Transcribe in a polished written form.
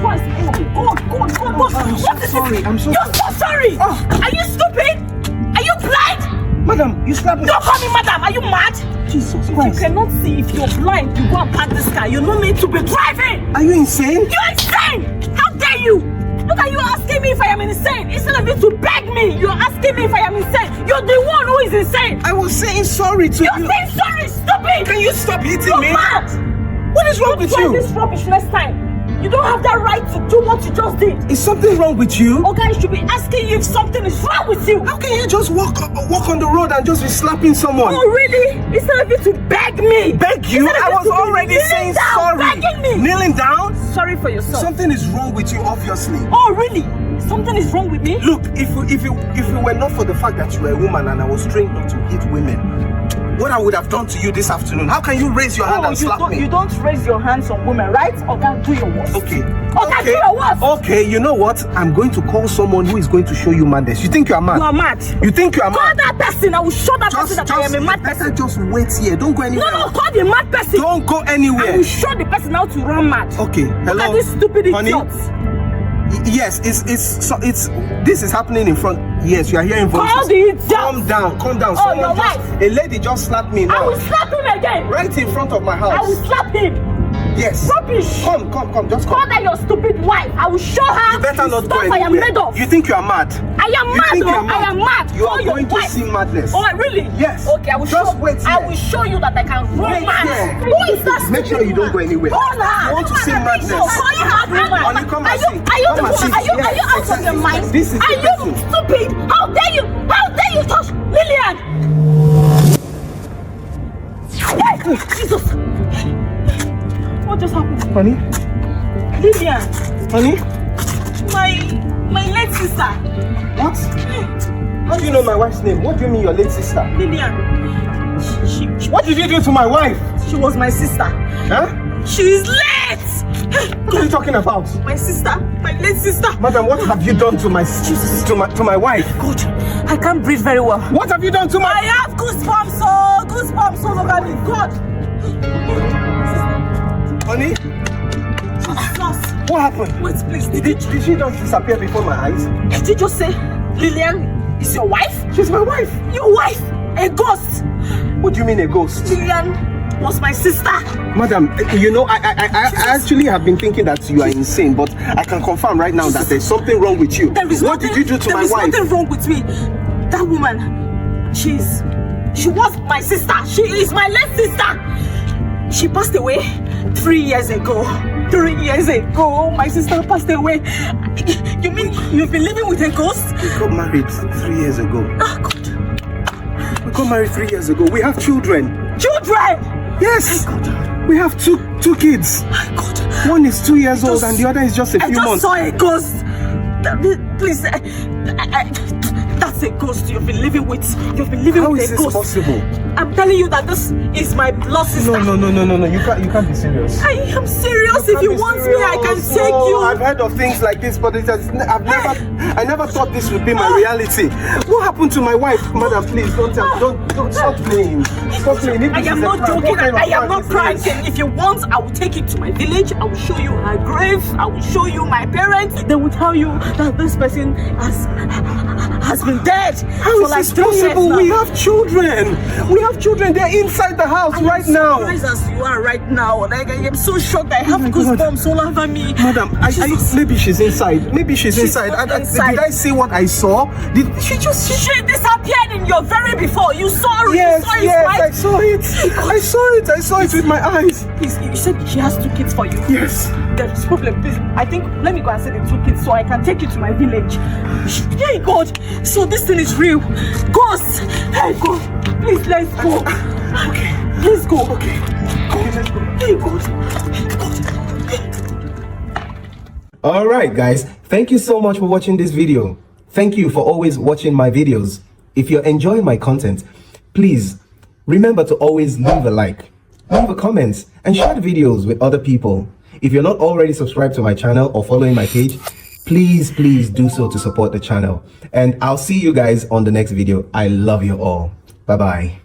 Christ. Oh, God. I'm so sorry. You're so sorry. Are you stupid? Are you blind? Madam, you slapped me. Don't call me madam. Are you mad? Jesus If Christ. you cannot see, if you're blind, you go and park this car. You're not meant to be driving. Are you insane? You're insane. How dare you? Look at you asking me if I am insane. Instead of you to beg me, you're asking me if I am insane. You're the one who is insane. I was saying sorry to you. You're saying sorry, stupid. Can you stop hitting You're me? mad. What is wrong with Try you? this rubbish next time. You don't have that right to do what you just did. Is something wrong with you? Okay, I should be asking you if something is wrong with you. How can you just walk on the road and just be slapping someone? Oh, really? Instead of you to beg me. Beg you? I was already saying sorry. Begging me. Kneeling down? Sorry for yourself. Something is wrong with you, obviously. Oh, really? Something is wrong with me? Look, if it were not for the fact that you were a woman and I was trained not to hit women, what I would have done to you this afternoon, how can you raise your hand and slap me? You don't raise your hands on women, right? Okay, do your worst. Okay. Okay, do your worst. Okay, you know what? I'm going to call someone who is going to show you madness. You think you are mad? You are mad. You think you are Call mad? that person. I will show that person that I am a mad person. Just wait here. Don't go anywhere. No, call the mad person. Don't go anywhere. I will show the person how to run mad. Okay, hello. Look at this stupid Honey? idiots. Yes, this is happening in front. Yes, you are hearing voices. Call the idiot. Calm down. Oh, your wife. A lady just slapped me now. I will slap him again. Right in front of my house. I will slap him. Yes. Rubbish. Come, just come. Call that your stupid wife. I will show her. You better not go I am anywhere. made of. You think you are mad? I am You mad. think you are I am mad. You are Call your going to wife. see madness. Oh, really? Yes. Okay, I will Just show. wait here. I will show you that I can run Wait mad. here. Who is that? Make sure you don't go anywhere. Call her. You want to see madness? No, call her. Honey, come and see. Are you Come and see. Are you Yes, out of your mind? This is Are the you person. stupid? How dare you? How dare you touch Lillian? Hey, Jesus. What just happened? Honey? Lillian. Honey? My late sister. What? How do you know my wife's name? What do you mean your late sister? Lillian. What did you do to my wife? She was my sister. Huh? She is late. What are you talking about? My sister. My late sister. Madam, what have you done to my wife? God, I can't breathe very well. What have you done to my... I have goosebumps, oh, goosebumps all over me. God. Honey? Jesus. What happened? Wait, please. Did she just disappear before my eyes? Did you just say Lillian is your wife? She's my wife. Your wife? A ghost? What do you mean a ghost? Lillian was my sister. Madam, you know, I actually have been thinking that you are insane, but I can confirm right now that there's something wrong with you. What did you do to my wife? There is nothing wrong with me. That woman, she was my sister. She is my late sister. She passed away 3 years ago. 3 years ago, my sister passed away. You mean you've been living with a ghost? We got married 3 years ago. Oh, God. We got married 3 years ago. We have children. Children? Yes. My God. We have two kids. My God. One is 2 years old and the other is just a few months. I just saw a ghost. Please, that's a ghost you've been living with. You've been living How with is a this ghost. possible? I'm telling you that this is my blood sister. No. You can't be serious. I am serious. If you want me, I can take you. I've heard of things like this, but I never thought this would be my reality. What happened to my wife? Madam, please don't stop playing. Stop playing. I am not joking. I am not pranking. If you want, I will take you to my village. I will show you her grave. I will show you my parents. They will tell you that this person has been dead. How is this possible? We have children. We have children. They're inside the house right now. Surprised as you are right now. Like, I am so shocked. I have goosebumps all over me. Madam, maybe she's inside. Maybe she's inside. Did I see what I saw? She disappeared in your very before. You saw it. Yes, you saw yes, right? I saw it with my eyes. Please, you said she has 2 kids for you. Yes. There is problem. Please, I think let me go and see the 2 kids so I can take you to my village. Hey God, so this thing is real. Ghost. Hey God, please let's go. Okay. Let's go. Okay, let's go. Hey God. Alright guys, thank you so much for watching this video. Thank you for always watching my videos. If you're enjoying my content, please remember to always leave a like, leave a comment, and share the videos with other people. If you're not already subscribed to my channel or following my page, please do so to support the channel. And I'll see you guys on the next video. I love you all. Bye bye.